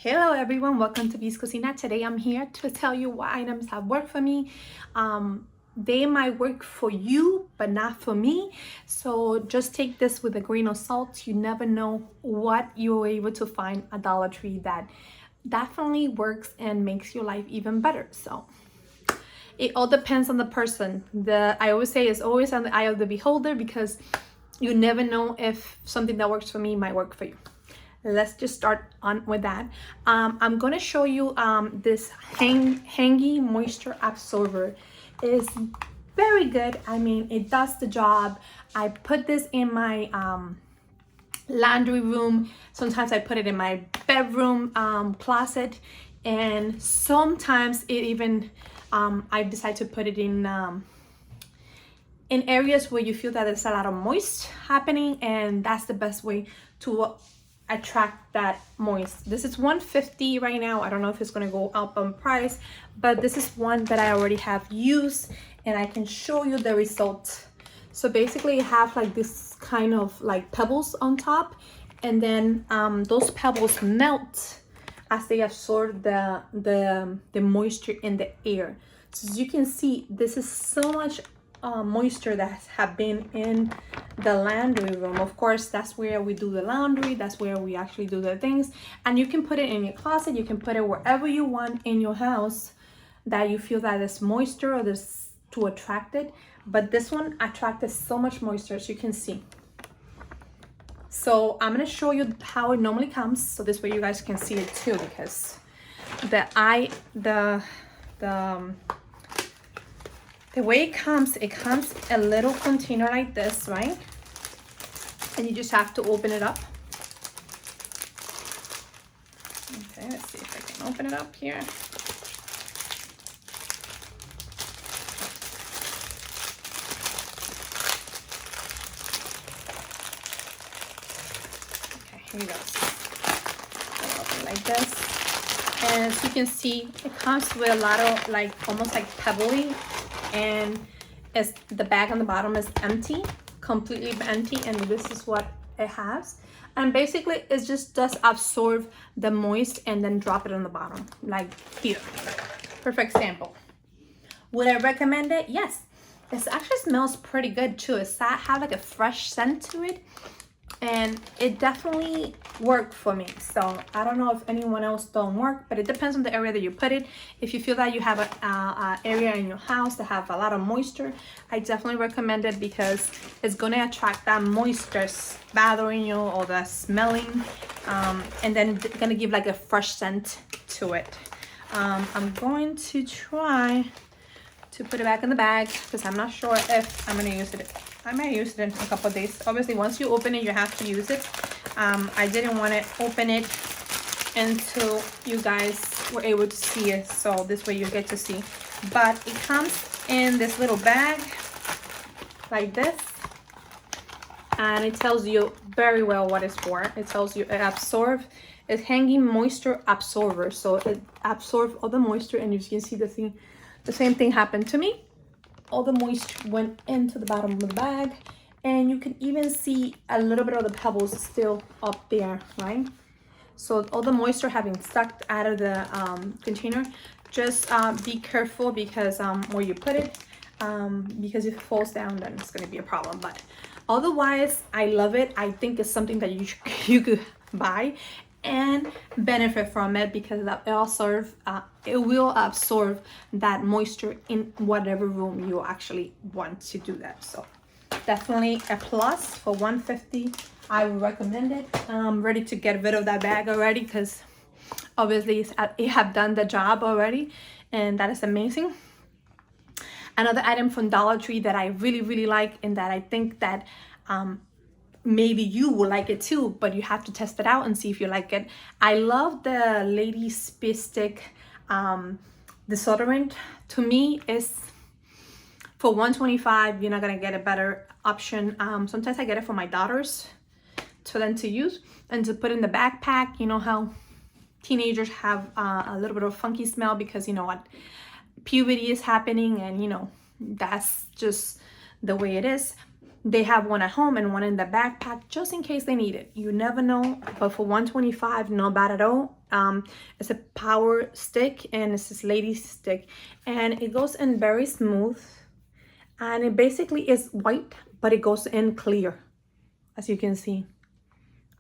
Hello everyone, welcome to V's Cocina. Today I'm here to tell you what items have worked for me. They might work for you, but not for me. So just take this with a grain of salt. You never know what you're able to find at Dollar Tree that definitely works and makes your life even better. So it all depends on the person. I always say it's always on the eye of the beholder, because you never know if something that works for me might work for you. Let's just start on with that. I'm gonna show you this hangy moisture absorber. It's very good. I mean, it does the job. I put this in my laundry room. Sometimes I put it in my bedroom closet, and sometimes it even I decide to put it in areas where you feel that there's a lot of moist happening, and that's the best way to attract that moist. This is $150 right now. I don't know if it's going to go up on price, but this is one that I already have used and I can show you the result. So basically you have like this kind of like pebbles on top, and then those pebbles melt as they absorb the moisture in the air. So as you can see, this is so much moisture that have been in the laundry room. Of course, that's where we do the laundry, that's where we actually do the things, and you can put it in your closet, you can put it wherever you want in your house that you feel that there's moisture or there's to attract it. But this one attracted so much moisture, as you can see. So I'm going to show you how it normally comes, so this way you guys can see it too, because the way it comes a little container like this, right? And you just have to open it up. Okay, let's see if I can open it up here. Okay, here we go. Open it like this. And as you can see, it comes with a lot of like almost like pebbly, and as the bag on the bottom is empty, completely empty, and this is what it has. And basically it just does absorb the moist and then drop it on the bottom, like here. Perfect sample. Would I recommend it? Yes. It actually smells pretty good too. It's have like a fresh scent to it, and it definitely worked for me. So I don't know if anyone else don't work, but it depends on the area that you put it. If you feel that you have a area in your house that have a lot of moisture, I definitely recommend it, because it's going to attract that moisture bothering you or the smelling, and then it's going to give like a fresh scent to it. I'm going to try to put it back in the bag, because I'm not sure if I'm going to use it. I might use it in a couple of days. Obviously, once you open it, you have to use it. I didn't want to open it until you guys were able to see it, so this way you get to see. But it comes in this little bag like this, and it tells you very well what it's for. It tells you it absorbs. It's hanging moisture absorber, so it absorbs all the moisture, and you can see the same thing happened to me. All the moisture went into the bottom of the bag, and you can even see a little bit of the pebbles still up there, right? So all the moisture having sucked out of the container. Just be careful, because where you put it, because if it falls down, then it's going to be a problem. But otherwise, I love it. I think it's something that you could buy and benefit from it, because it will absorb that moisture in whatever room you actually want to do that. So definitely a plus. For $150, I would recommend it. I'm ready to get rid of that bag already, because obviously it have done the job already, and that is amazing. Another item from Dollar Tree that I really like, and that I think that maybe you will like it too, but you have to test it out and see if you like it. I love the Lady Spit Stick deodorant. To me, is for $125, you're not gonna get a better option. Sometimes I get it for my daughters for them to use and to put in the backpack. You know how teenagers have a little bit of funky smell, because you know what, puberty is happening, and you know that's just the way it is. they have one at home and one in the backpack just in case they need it. You never know. But for $125, not bad at all. It's a power stick and it's this lady stick, and it goes in very smooth, and it basically is white, but it goes in clear. As you can see,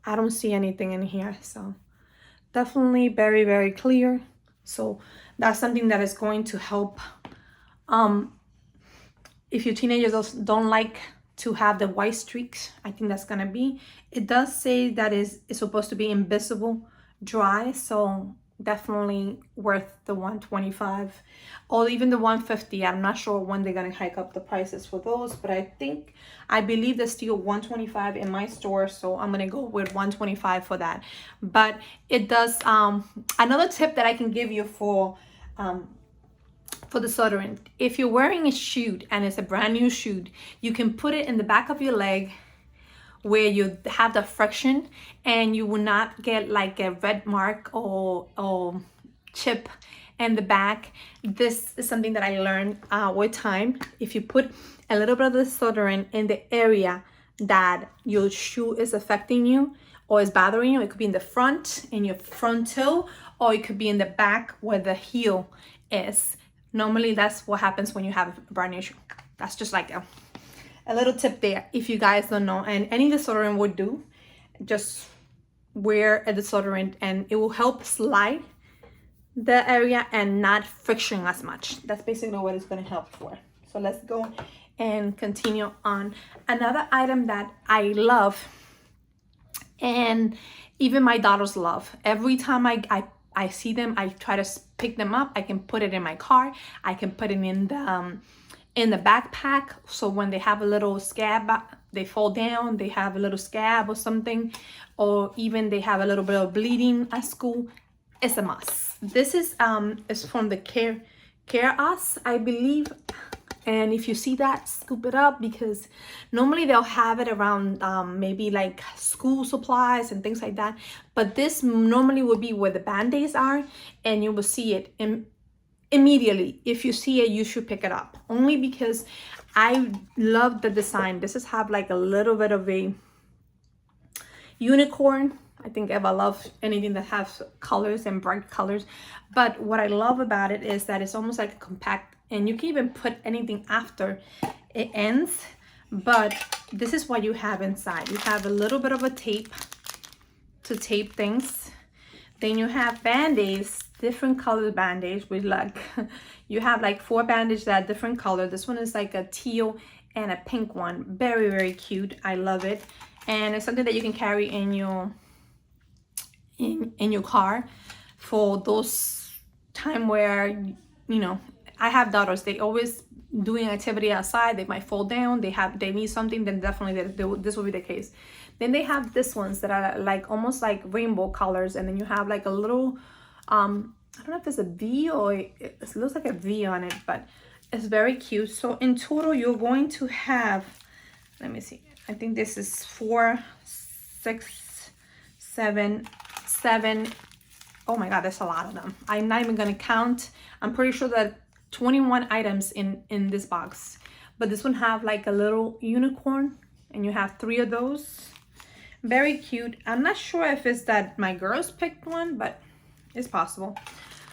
I don't see anything in here, so definitely very, very clear. So that's something that is going to help if your teenagers don't like to have the white streaks. I think that's gonna be, it does say that it's supposed to be invisible dry, so definitely worth the $125 or even the $150. I'm not sure when they're gonna hike up the prices for those, but I believe they're still $125 in my store, so I'm gonna go with $125 for that. But it does, another tip that I can give you for the soldering, if you're wearing a shoe and it's a brand new shoe, you can put it in the back of your leg where you have the friction, and you will not get like a red mark or chip in the back. This is something that I learned with time. If you put a little bit of the soldering in the area that your shoe is affecting you or is bothering you, it could be in the front, in your front toe, or it could be in the back where the heel is. Normally that's what happens when you have a brand new shoe. That's just like a little tip there if you guys don't know. And any deodorant would do. Just wear a deodorant and it will help slide the area and not friction as much. That's basically what it's going to help for. So let's go and continue on. Another item that I love, and even my daughters love, every time I see them, I try to pick them up. I can put it in my car. I can put it in the backpack. So when they have a little scab, they fall down, they have a little scab or something, or even they have a little bit of bleeding at school, it's a must. This is from the Care Us, I believe. And if you see that, scoop it up, because normally they'll have it around maybe like school supplies and things like that. But this normally would be where the Band-Aids are, and you will see it immediately. If you see it, you should pick it up. Only because I love the design. This is have like a little bit of a unicorn. I think Eva loves anything that has colors and bright colors. But what I love about it is that it's almost like a compact, and you can even put anything after it ends. But this is what you have inside. You have a little bit of a tape to tape things. Then you have Band-Aids, different colored Band-Aids with like, you have like 4 Band-Aids that are different color. This one is like a teal and a pink one. Very, very cute. I love it. And it's something that you can carry in your car for those time where, you know, I have daughters, they always doing activity outside, they might fall down, they need something, then definitely this will be the case. Then they have these ones that are like almost like rainbow colors, and then you have like a little I don't know if it's a V or it looks like a V on it, but it's very cute. So in total you're going to have, let me see, I think this is 4, 6, 7. Oh my god, there's a lot of them. I'm not even gonna count. I'm pretty sure that 21 items in this box, but this one have like a little unicorn, and you have 3 of those. Very cute. I'm not sure if it's that my girls picked one, but it's possible.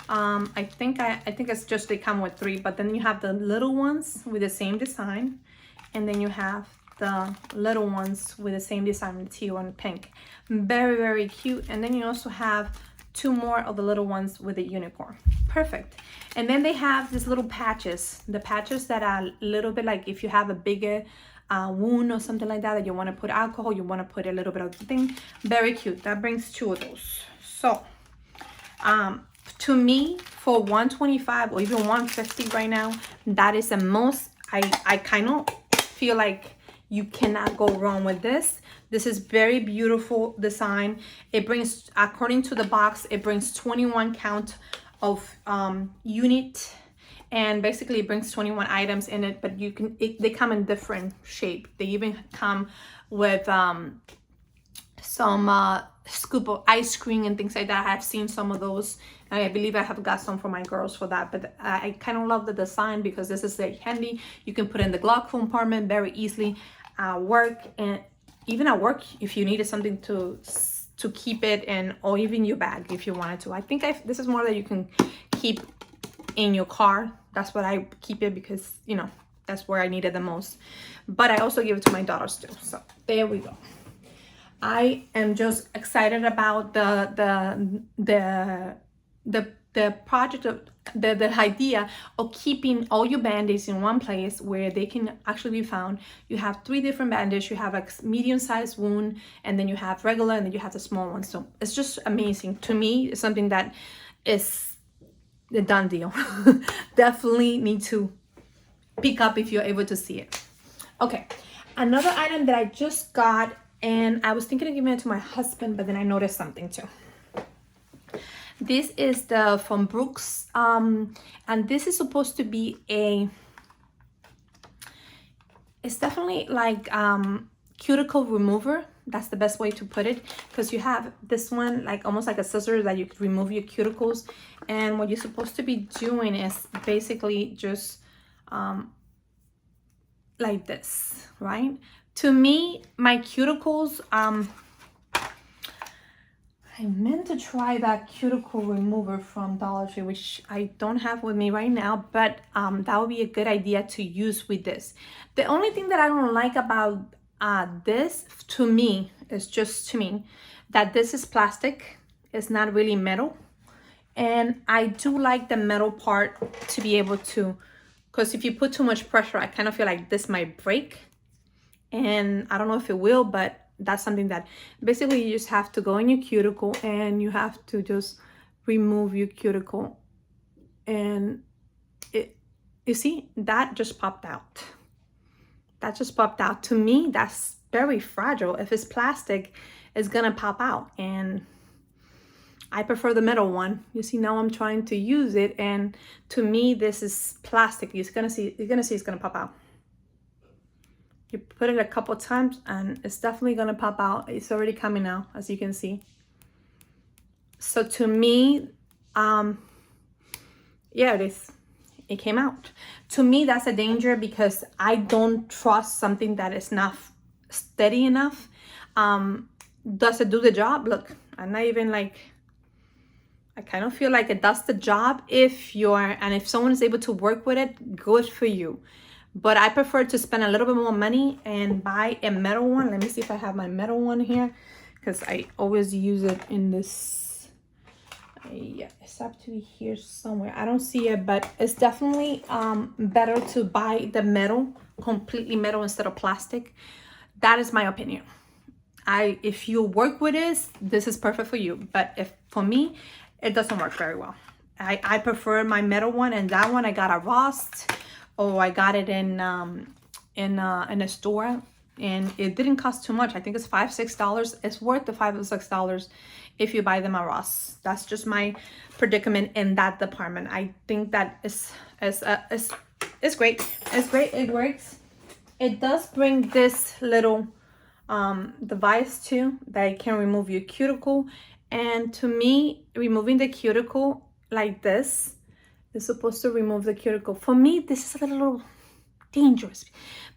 I think it's just they come with 3, but then you have the little ones with the same design, and then you have the little ones with the same design, teal and pink. Very, very cute. And then you also have 2 more of the little ones with a unicorn. Perfect. And then they have these little patches, the patches that are a little bit like if you have a bigger wound or something like that, that you want to put alcohol, you want to put a little bit of the thing. Very cute. That brings 2 of those. So to me, for $125 or even $150 right now, that is the most. I kind of feel like you cannot go wrong with this. This is very beautiful design. It brings, according to the box, it brings 21 count of unit, and basically it brings 21 items in it, but you can, they come in different shape. They even come with some scoop of ice cream and things like that. I have seen some of those. I believe I have got some for my girls for that, but I kind of love the design because this is very handy. You can put in the glove compartment very easily. work, and even at work if you needed something to keep it, and or even your bag if you wanted to. I think this is more that you can keep in your car. That's what I keep it, because you know that's where I need it the most. But I also give it to my daughters too. So there we go. I am just excited about the project of the idea of keeping all your band-aids in one place where they can actually be found. You have 3 different band-aids. You have a medium-sized wound, and then you have regular, and then you have the small one. So it's just amazing. To me, it's something that is the done deal. Definitely need to pick up if you're able to see it. Okay, another item that I just got, and I was thinking of giving it to my husband, but then I noticed something too. This is from Brooks, and this is supposed to be it's definitely like cuticle remover. That's the best way to put it, because you have this one like almost like a scissor that you could remove your cuticles. And what you're supposed to be doing is basically just like this, right? To me, my cuticles, I meant to try that cuticle remover from Dollar Tree, which I don't have with me right now, but that would be a good idea to use with this. The only thing that I don't like about this, to me, is just to me, that this is plastic. It's not really metal. And I do like the metal part to be able to, because if you put too much pressure, I kind of feel like this might break. And I don't know if it will, but that's something that basically you just have to go in your cuticle and you have to just remove your cuticle. And you see, that just popped out. That just popped out. To me, that's very fragile. If it's plastic, it's gonna pop out. And I prefer the metal one. You see, now I'm trying to use it, and to me, this is plastic. You're gonna see it's gonna pop out. You put it a couple times and it's definitely gonna pop out. It's already coming out, as you can see. So to me, yeah, it is. It came out. To me, that's a danger, because I don't trust something that is not steady enough. Does it do the job? Look, I'm not even like, I kind of feel like it does the job if someone is able to work with it, good for you. But I prefer to spend a little bit more money and buy a metal one. Let me see if I have my metal one here, because I always use it in this. Yeah, it's up to here somewhere. I don't see it, but it's definitely better to buy the metal, completely metal instead of plastic. That is my opinion. If you work with this is perfect for you. But for me, it doesn't work very well. I prefer my metal one, and that one I got at Ross. Oh, I got it in a store, and it didn't cost too much. I think it's $5-6. It's worth the $5 or $6 if you buy them at Ross. That's just my predicament in that department. I think that is great. It's great. It works. It does bring this little device too that can remove your cuticle. And to me, removing the cuticle like this, it's supposed to remove the cuticle. For me, this is a little dangerous,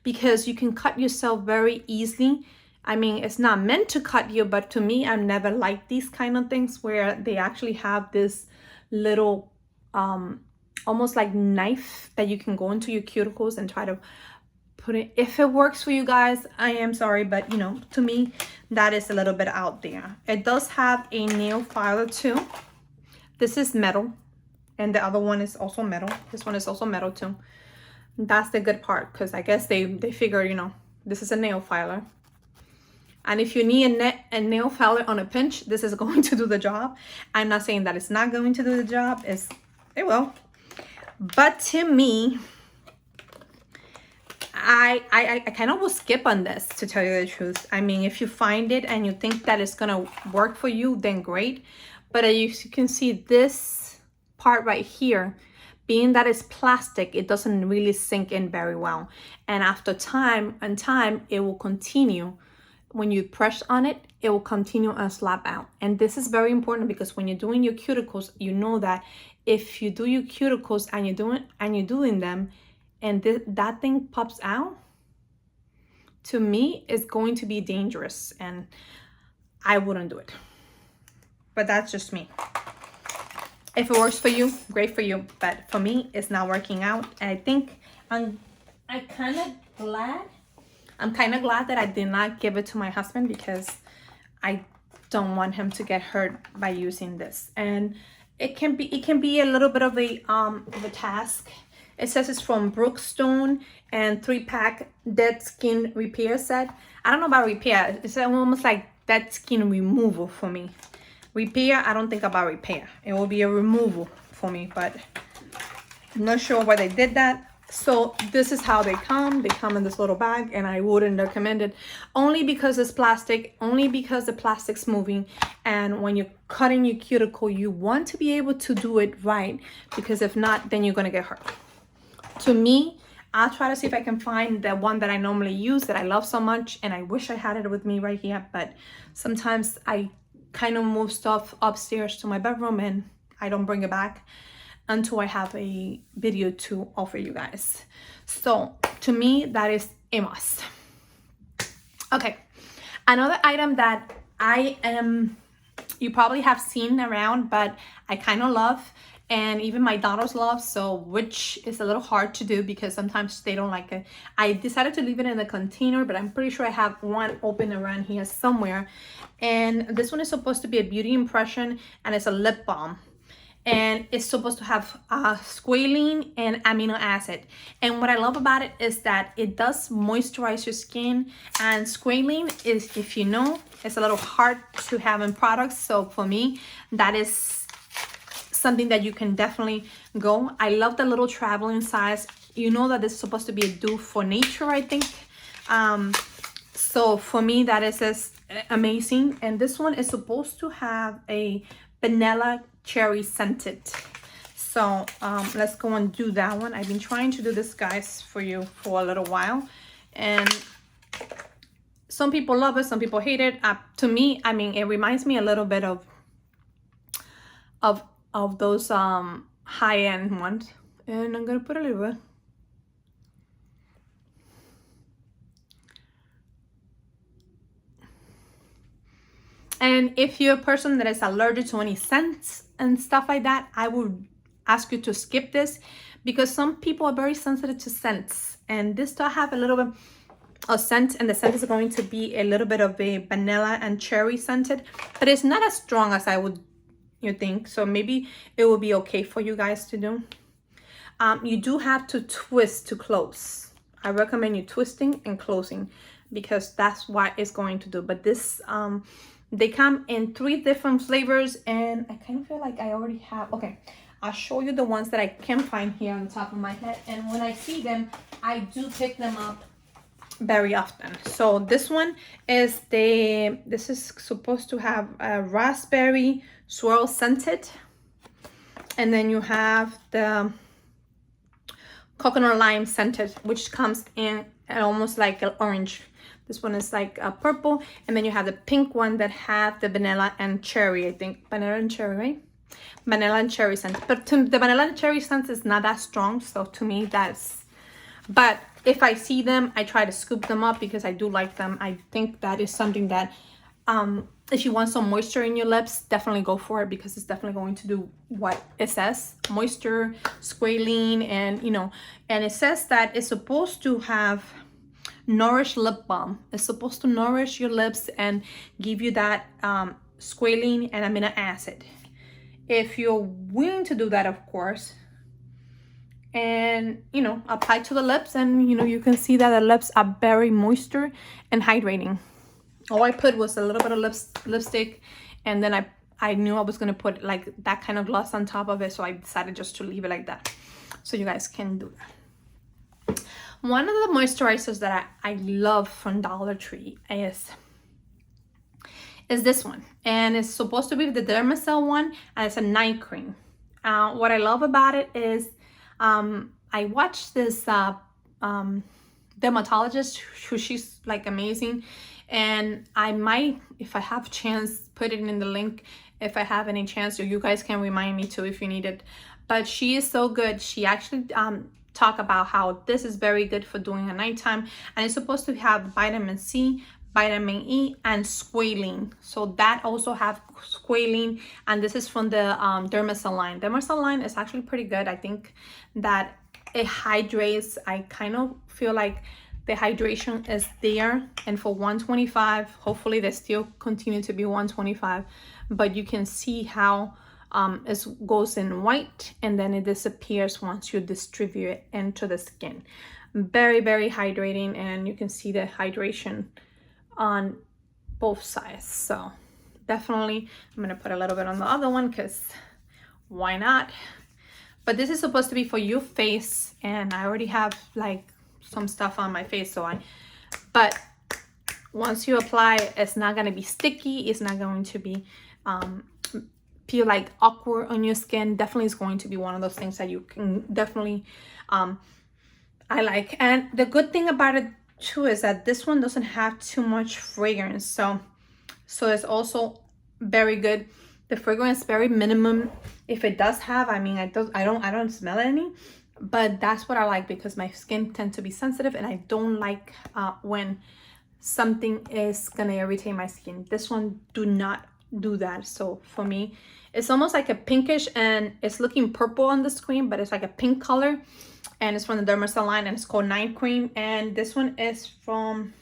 because you can cut yourself very easily. I mean, it's not meant to cut you, but to me, I've never liked these kind of things where they actually have this little, almost like knife that you can go into your cuticles and try to put it. If it works for you guys, I am sorry, but you know, to me, that is a little bit out there. It does have a nail filer too. This is metal. And the other one is also metal. This one is also metal too. That's the good part, because I guess they figure, you know, this is a nail filer. And if you need a nail filer on a pinch, this is going to do the job. I'm not saying that it's not going to do the job. It will. But to me, I kind of will skip on this, to tell you the truth. I mean, if you find it and you think that it's gonna work for you, then great. But as you can see, this part right here, being that it's plastic, it doesn't really sink in very well. And after time, it will continue. When you press on it, it will continue and slap out. And this is very important, because when you're doing your cuticles, you know that if you do your cuticles and you're doing them, and that thing pops out, to me is going to be dangerous, and I wouldn't do it. But that's just me. If it works for you, great for you. But for me, it's not working out. And I think I'm kind of glad. I'm kind of glad that I did not give it to my husband, because I don't want him to get hurt by using this. And it can be a little bit of a task. It says it's from Brookstone and 3-pack dead skin repair set. I don't know about repair. It's almost like dead skin removal for me. Repair, I don't think about repair. It will be a removal for me, but I'm not sure why they did that. So this is how they come. They come in this little bag, and I wouldn't recommend it, only because it's plastic, only because the plastic's moving. And when you're cutting your cuticle, you want to be able to do it right, because if not, then you're gonna get hurt. To me, I'll try to see if I can find the one that I normally use that I love so much, and I wish I had it with me right here, but sometimes I kind of move stuff upstairs to my bedroom and I don't bring it back until I have a video to offer you guys. So to me, that is a must. Okay, another item that you probably have seen around, but I kind of love, and even my daughters love, so which is a little hard to do because sometimes they don't like it. I decided to leave it in the container, but I'm pretty sure I have one open around here somewhere. And this one is supposed to be a beauty impression, and it's a lip balm. And it's supposed to have squalene and amino acid. And what I love about it is that it does moisturize your skin. And squalene is, if you know, it's a little hard to have in products. So for me, that is something that you can definitely go. I love the little traveling size. You know that this is supposed to be a do for nature, I think. So for me, that is just amazing. And this one is supposed to have a vanilla cherry scented. So let's go and do that one. I've been trying to do this, guys, for you for a little while, and some people love it, some people hate it. To me, I mean, it reminds me a little bit of those high-end ones. And I'm gonna put a little bit. And if you're a person that is allergic to any scents and stuff like that, I would ask you to skip this, because some people are very sensitive to scents. And this does have a little bit of scent, and the scent is going to be a little bit of a vanilla and cherry scented, but it's not as strong as you think. So maybe it will be okay for you guys to do. You do have to twist to close. I recommend you twisting and closing, because that's what it's going to do. But this they come in 3 different flavors, and I kind of feel like I already have. Okay, I'll show you the ones that I can find here on the top of my head, and when I see them, I do pick them up very often. So this one is this is supposed to have a raspberry swirl scented, and then you have the coconut lime scented, which comes in almost like an orange. This one is like a purple, and then you have the pink one that have the vanilla and cherry. I think vanilla and cherry, right? Vanilla and cherry scent. But the vanilla and cherry scent is not that strong, so to me that's. But if I see them, I try to scoop them up because I do like them. I think that is something that, if you want some moisture in your lips, definitely go for it, because it's definitely going to do what it says: moisture, squalene, and and it says that it's supposed to have nourish lip balm. It's supposed to nourish your lips and give you that squalene and amino acid, if you're willing to do that, of course. And apply to the lips, and you can see that the lips are very moisture and hydrating. All I put was a little bit of lipstick, and then I knew I was gonna put like that kind of gloss on top of it, so I decided just to leave it like that, so you guys can do that. One of the moisturizers that I love from Dollar Tree is this one, and it's supposed to be the Dermacell one, and it's a night cream. What I love about it is I watched this dermatologist who she's like amazing, and I might, if I have chance, put it in the link if I have any chance, or you guys can remind me too if you need it. But she is so good. She actually talk about how this is very good for doing at nighttime, and it's supposed to have vitamin C, vitamin E, and squalene. So that also have squalene, and this is from the Dermacell line. Dermacell line is actually pretty good. I think that it hydrates. I kind of feel like the hydration is there, and for 125, hopefully they still continue to be 125, but you can see how it goes in white and then it disappears once you distribute it into the skin. Very, very hydrating, and you can see the hydration on both sides. So definitely I'm gonna put a little bit on the other one because why not? But this is supposed to be for your face, and I already have like some stuff on my face, but once you apply, it's not going to be sticky, it's not going to be feel like awkward on your skin. Definitely is going to be one of those things that you can definitely I like. And the good thing about it too is that this one doesn't have too much fragrance, so it's also very good. The fragrance is very minimum. If it does have, I mean, I don't smell any, but that's what I like because my skin tends to be sensitive, and I don't like when something is gonna irritate my skin. This one do not do that. So for me, it's almost like a pinkish, and it's looking purple on the screen, but it's like a pink color, and it's from the Dermacell line, and it's called Night Cream. And this one is from,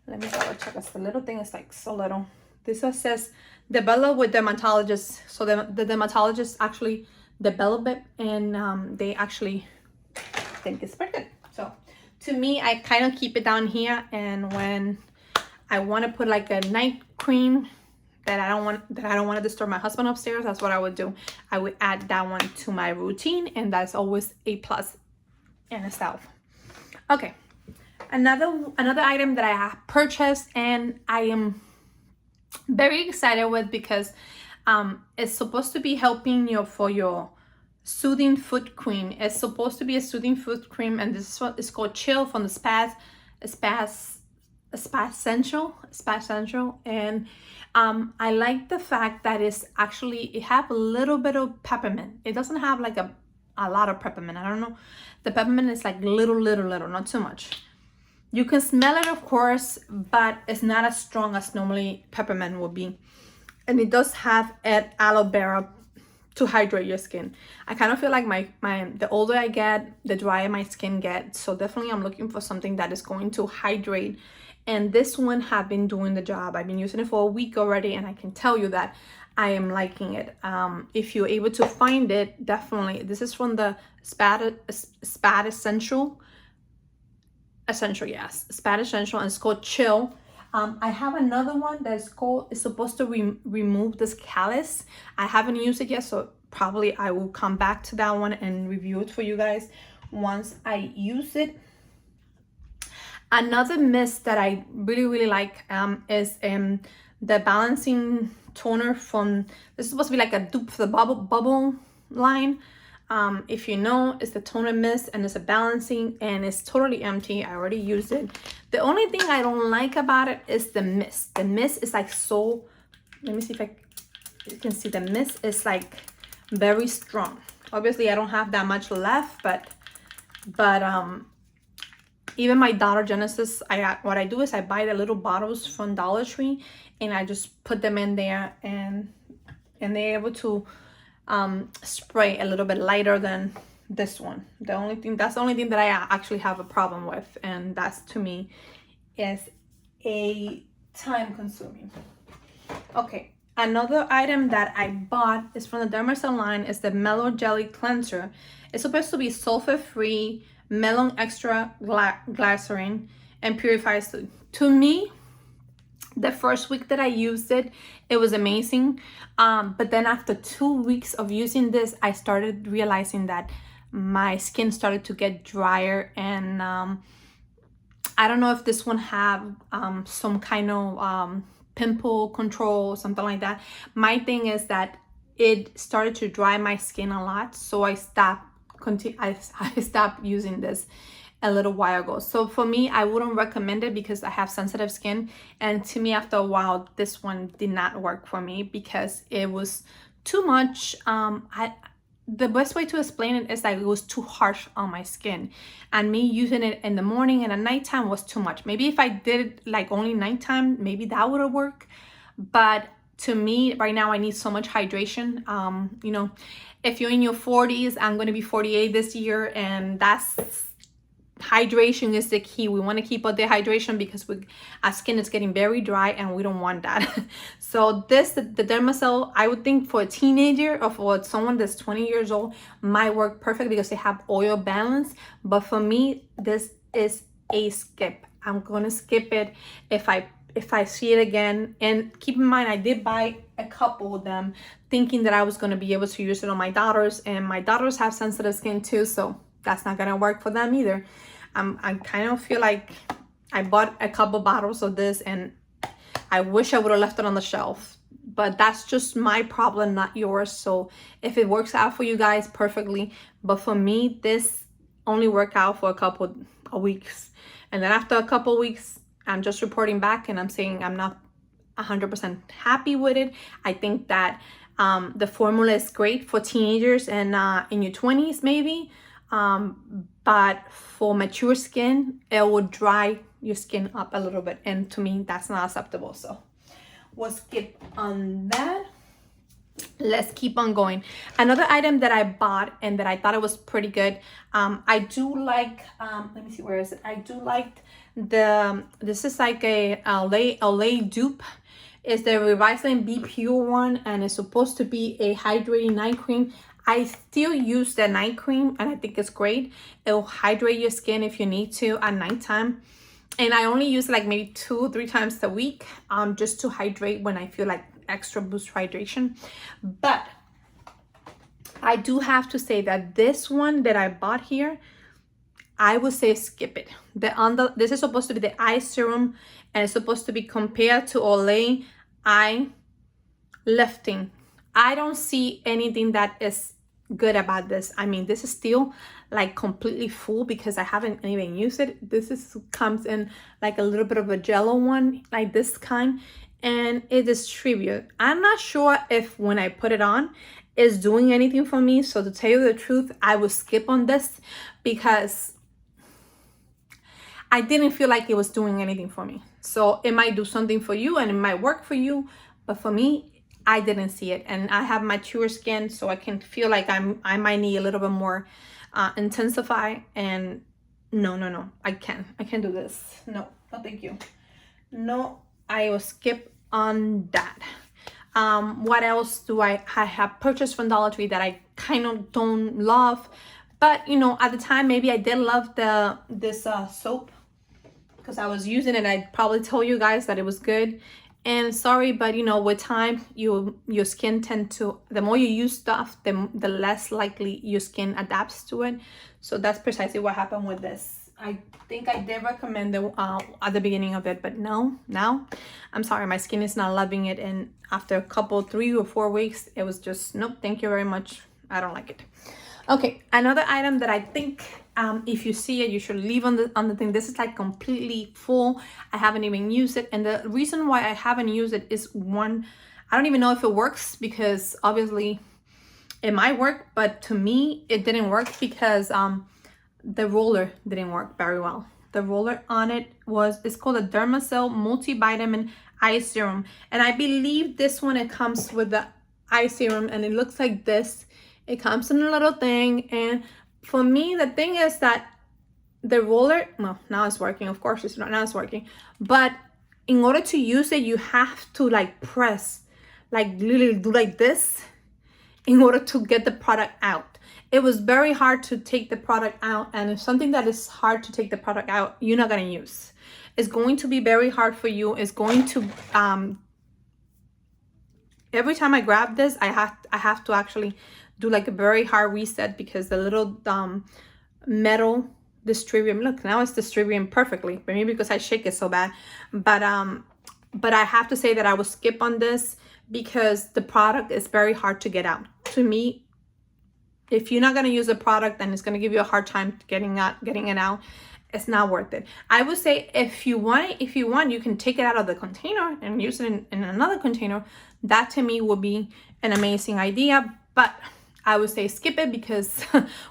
let me double check this. The little thing is like so little. This one says develop with dermatologists. So the dermatologists actually develop it, and they actually think it's pretty good. So to me, I kind of keep it down here, and when I want to put like a night cream that I don't want to disturb my husband upstairs, that's what I would do. I would add that one to my routine, and that's always a plus in itself. Okay, another item that I have purchased and I am very excited with because it's supposed to be helping you for your soothing foot cream. It's supposed to be a soothing foot cream, and this is what it's called Chill from the Spa Essential. And I like the fact that it have a little bit of peppermint. It doesn't have like a lot of peppermint. I don't know. The peppermint is like little, not too much. You can smell it, of course, but it's not as strong as normally peppermint would be. And it does have aloe vera to hydrate your skin. I kind of feel like the older I get, the drier my skin gets. So definitely I'm looking for something that is going to hydrate. And this one have been doing the job. I've been using it for a week already, and I can tell you that I am liking it. If you're able to find it, definitely. This is from the Spa Essential, yes. Spa Essential, and it's called Chill. I have another one that's it's supposed to remove this callus. I haven't used it yet, so probably I will come back to that one and review it for you guys once I use it. Another mist that I really like is the balancing toner from, this is supposed to be like a dupe for the bubble line. If you know, it's the toner mist, and it's a balancing, and it's totally empty. I already used it. The only thing I don't like about it is the mist. The mist is like so, let me see if you can see, the mist is like very strong. Obviously I don't have that much left, but even my daughter Genesis, what I do is I buy the little bottles from Dollar Tree, and I just put them in there, and they're able to spray a little bit lighter than this one. That's the only thing that I actually have a problem with, and that's, to me, is a time consuming. Okay, another item that I bought is from the Dermacell line, is the Mellow Jelly Cleanser. It's supposed to be sulfur free, melon extra glycerin, and purifies. To me, the first week that I used it, it was amazing, but then after 2 weeks of using this, I started realizing that my skin started to get drier, and I don't know if this one have some kind of pimple control, something like that. My thing is that it started to dry my skin a lot, so I stopped using this a little while ago. So for me, I wouldn't recommend it because I have sensitive skin, and to me, after a while, this one did not work for me because it was too much. the best way to explain it is that it was too harsh on my skin, and me using it in the morning and at nighttime was too much. Maybe if I did it like only nighttime, maybe that would have worked. But to me right now, I need so much hydration. You know, if you're in your 40s, I'm going to be 48 this year, and hydration is the key. We want to keep up the hydration because our skin is getting very dry and we don't want that. So the Dermacell, I would think for a teenager or for someone that's 20 years old might work perfect because they have oil balance. But for me, this is a skip. I'm gonna skip it if I see it again. And keep in mind, I did buy a couple of them thinking that I was going to be able to use it on my daughters, and my daughters have sensitive skin too, so that's not going to work for them either. I kind of feel like I bought a couple bottles of this and I wish I would have left it on the shelf, but that's just my problem, not yours. So if it works out for you guys, perfectly, but for me, this only worked out for a couple of weeks, and then after a couple of weeks, I'm just reporting back and I'm saying I'm not 100% happy with it. I think that the formula is great for teenagers and in your 20s maybe, but for mature skin, it will dry your skin up a little bit, and to me that's not acceptable. So we'll skip on that. Let's keep on going. Another item that I bought and that I thought it was pretty good, I do like, let me see, where is it? I do like this is like a Olay dupe. It's the Revitalizing Be Pure one, and it's supposed to be a hydrating night cream. I still use the night cream and I think it's great. It'll hydrate your skin if you need to at nighttime. And I only use it like maybe 2 or 3 times a week, just to hydrate when I feel like extra boost hydration. But I do have to say that this one that I bought here, I would say skip it. This is supposed to be the eye serum, and it's supposed to be compared to Olay eye lifting. I don't see anything that is good about this. I mean, this is still like completely full because I haven't even used it. This comes in like a little bit of a jello one, like this kind, and it distributes. I'm not sure if when I put it on is doing anything for me. So to tell you the truth, I will skip on this because I didn't feel like it was doing anything for me. So it might do something for you and it might work for you, but for me, I didn't see it. And I have mature skin, so I can feel like I might need a little bit more intensify. And no, I can't do this. No, thank you. No, I will skip on that. What else do I have purchased from Dollar Tree that I kind of don't love? But you know, at the time, maybe I did love this soap because I was using it. I probably told you guys that it was good. And sorry, but you know, with time, your skin the more you use stuff, the less likely your skin adapts to it. So that's precisely what happened with this. I think I did recommend it at the beginning of it, but no, now I'm sorry, my skin is not loving it. And after a couple, 3 or 4 weeks, it was just, nope, thank you very much. I don't like it. Okay, another item that I think if you see it, you should leave on the thing. This is like completely full. I haven't even used it, and the reason why I haven't used it is one, I don't even know if it works, because obviously it might work, but to me it didn't work because the roller didn't work very well. The roller on it it's called a Dermacell multivitamin eye serum, and I believe this one, it comes with the eye serum, and it looks like this. It comes in a little thing, and for me, the thing is that the roller, well, now it's working. Of course, it's not, now it's working. But in order to use it, you have to like press, like literally do like this in order to get the product out. It was very hard to take the product out, and if something that is hard to take the product out, you're not gonna use. It's going to be very hard for you. It's going to, every time I grab this, I have to actually do like a very hard reset because the little metal distributing, look, now it's distributing perfectly, maybe because I shake it so bad, but I have to say that I will skip on this because the product is very hard to get out. To me, if you're not going to use the product and it's going to give you a hard time getting it out, it's not worth it. I would say if you want, you can take it out of the container and use it in another container. That to me would be an amazing idea, but I would say skip it, because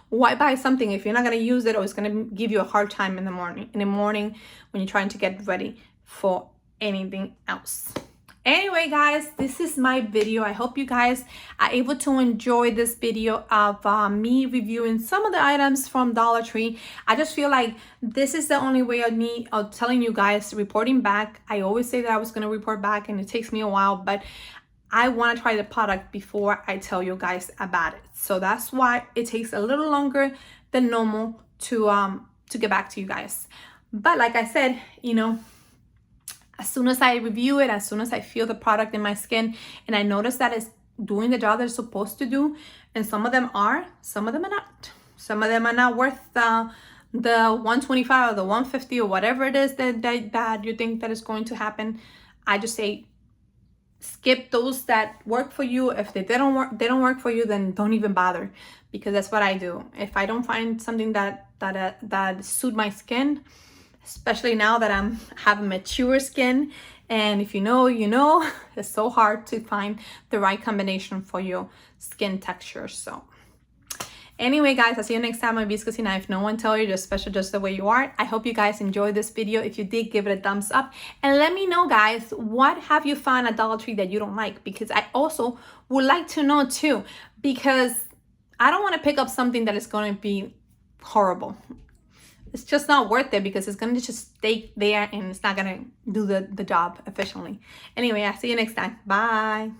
why buy something if you're not going to use it, or it's going to give you a hard time in the morning when you're trying to get ready for anything else. Anyway, guys, this is my video. I hope you guys are able to enjoy this video of me reviewing some of the items from Dollar Tree. I just feel like this is the only way of me telling you guys, reporting back. I always say that I was going to report back, and it takes me a while, but I want to try the product before I tell you guys about it. So that's why it takes a little longer than normal to get back to you guys. But like I said, you know, as soon as I review it, as soon as I feel the product in my skin and I notice that it's doing the job that it's supposed to do, and some of them are, some of them are not. Some of them are not worth the 125 or the 150 or whatever it is that you think that is going to happen. I just say skip those that work for you. If they don't work for you, then don't even bother, because that's what I do. If I don't find something that suit my skin, especially now that I have mature skin, and if you know, you know, it's so hard to find the right combination for your skin texture. So anyway, guys, I'll see you next time on Viscosy Knife. No one tell you, just special just the way you are. I hope you guys enjoyed this video. If you did, give it a thumbs up, and let me know, guys, what have you found at Dollar Tree that you don't like, because I also would like to know too, because I don't want to pick up something that is going to be horrible. It's just not worth it, because it's going to just stay there and it's not going to do the job efficiently. Anyway, I'll see you next time. Bye.